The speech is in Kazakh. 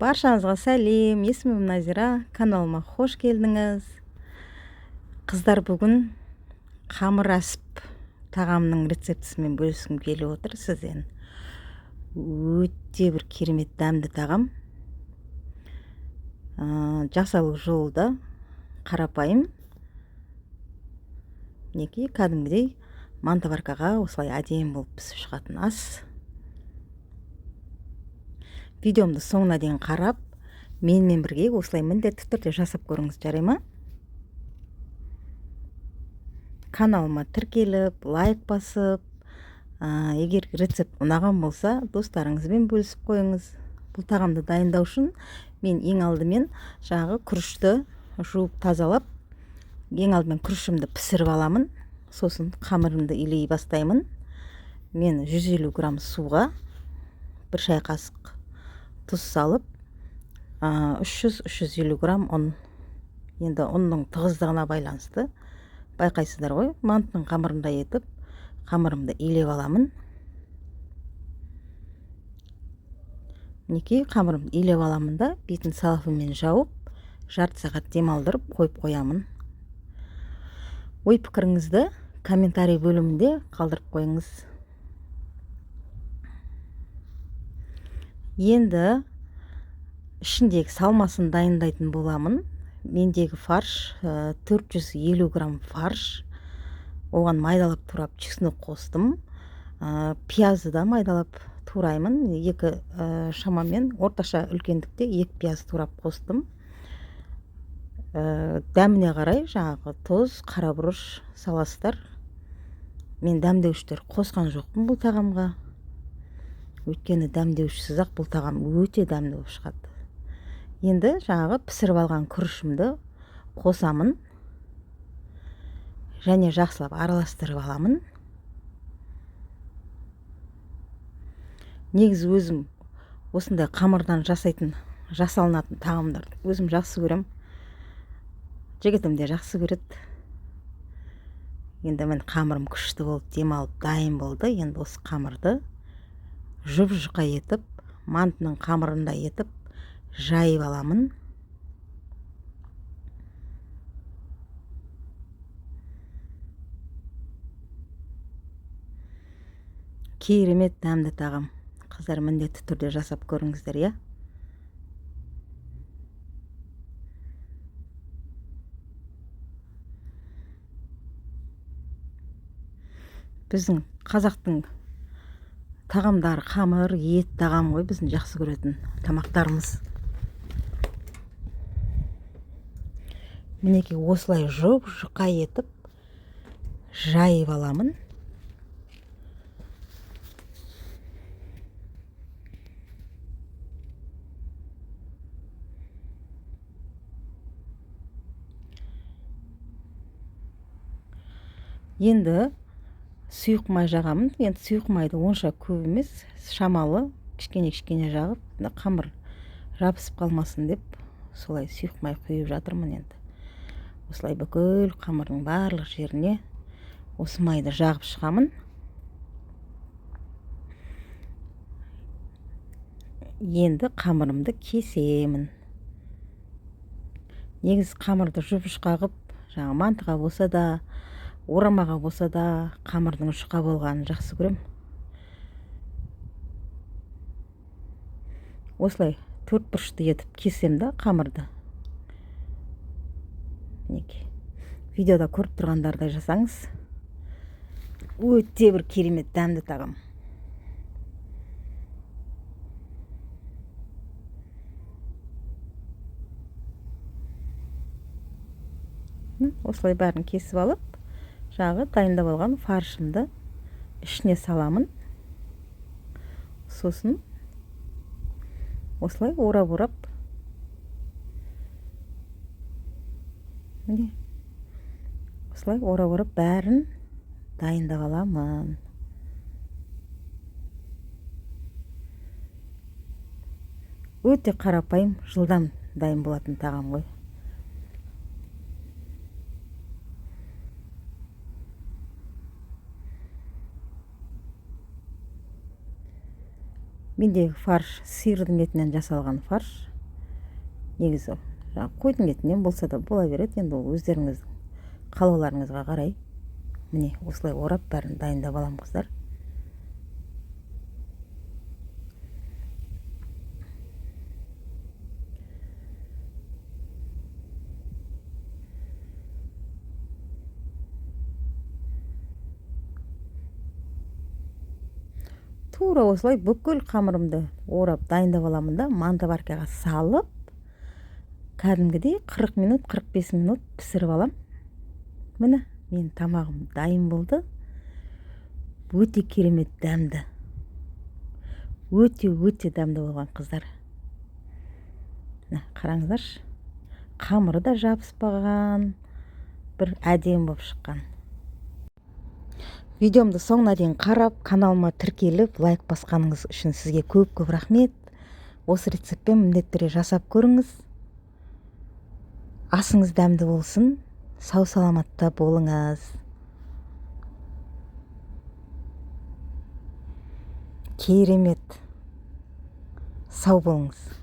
Баршаңызға сәлем, есімім Назира, каналыма қош келдіңіз. Қыздар, бүгін қамыр асып тағамның рецептісімен бөліскім келіп отыр сізден. Өте бір керемет дәмді тағам. Жасалу жолы да қарапайым. Мінекей кәдімгідей мантаваркаға осылай әдемі болып пісіп шығатын ас. Видеомды соңына дейін қарап, менімен бірге осылай міндетті түрде жасап көріңіз, жарай ма? Каналыма тіркеліп, лайк басып, егер рецепт ұнаған болса, достарыңызбен бөлісіп қойыңыз. Бұл тағамды дайындау үшін мен ең алдымен жаңағы күрішті жуып тазалап, ең алдымен күрішімді пісіріп аламын. Сосын қамырымды илей бастаймын. Мен 150 грамм суға 1 шай қасық тұз салып, 300-350 грамм ұн. Енді ұнның тығыздығына байланысты. Байқайсыздар ғой, мантының қамырындай етіп, қамырымды илеп аламын. Мінекей қамырымды илеп аламын да, бетін салфенмен жауып, жарты сағат демалдырып қойып қоямын. Ой пікіріңізді комментарий бөлімінде қалдырып қойыңыз. Енді ішіндегі салмасын дайындайтын боламын. Мендегі фарш 450 грамм фарш. Оған майдалап турап чеснок қостым. Пиязды да майдалап тураймын. Шамамен орташа үлкендікте 2 пияз турап қостым. Дәміне қарай жаңағы тұз, қара бұрыш саласыздар. Мен дәмдеуіштер қосқан жоқпын бұл тағамға. Өйткені дәмдеушісіз ақ бұл тағам өте дәмді болып шығады. Енді жаңағы пісіріп алған күрішімді қосамын. Және жақсылап араластырып аламын. Негізі өзім осындай қамырдан жасалынатын тағамдарды өзім жақсы көрем. Жігітім де жақсы көреді. Енді мен қамырым күшті болып демалып дайын болды. Енді осы қамырды жұп-жұқа етіп, мантының қамырындай етіп жайып аламын. Керемет дәмді тағам. Қыздар, міндетті түрде жасап көріңіздер, я? Біздің қазақтың тағамдары қамыр, ет тағам ғой, біздің жақсы көретін тамақтарымыз. Мінекей осылай жұп-жұқа етіп жайып аламын. Енді сұйық май жағамын. Енді сұйық майды онша көп емес, шамалы, кішкене жағып, қамыр жабысып қалмасын деп, солай сұйық май құйып жатырмын енді. Осылай бүкіл қамырдың барлық жеріне осы майды жағып шығамын. Енді қамырымды кесемін. Негіз қамырды жұп-жұқа қылып, жаңа мантыға болса да, орамаға болса да, қамырдың жұқа болғанын жақсы көрем. Осылай 4 бұрышты етіп кесем да қамырды. Видеода көріп тұрғандардай жасаңыз. Өте бір керемет дәмді тағам. Осылай бәрін кесіп алып, жағы дайындап алған фаршымды ішіне саламын. Сосын осылай орап осылай орап бәрін дайындап аламын. Өте қарапайым, жылдам дайын болатын тағам ғой. Мендегі фарш сиырдың етінен жасалған фарш. негізі қойдың етінен болса да бола береді. Енді ол өздеріңіздің қалауларыңызға қарай. Міне осылай орап бәрін дайындап аламын қыздар. Тура осылай бүкіл қамырымды орап дайындап аламын да мантоваркаға салып, кәдімгідей 40 минут, 45 минут пісіріп алам. Міне, мен тамағым дайын болды. Өте керемет дәмді. Өте дәмді болған қыздар. Қараңыздаршы. Қамыры да жабыспаған, бір әдемі болып шыққан. Видеомды соңына дейін қарап, каналыма тіркеліп, лайк басқаныңыз үшін сізге көп рахмет. Осы рецептпен міндетті түрде жасап көріңіз. Асыңыз дәмді болсын. Сау саламатта болыңыз. Керемет. Сау болыңыз.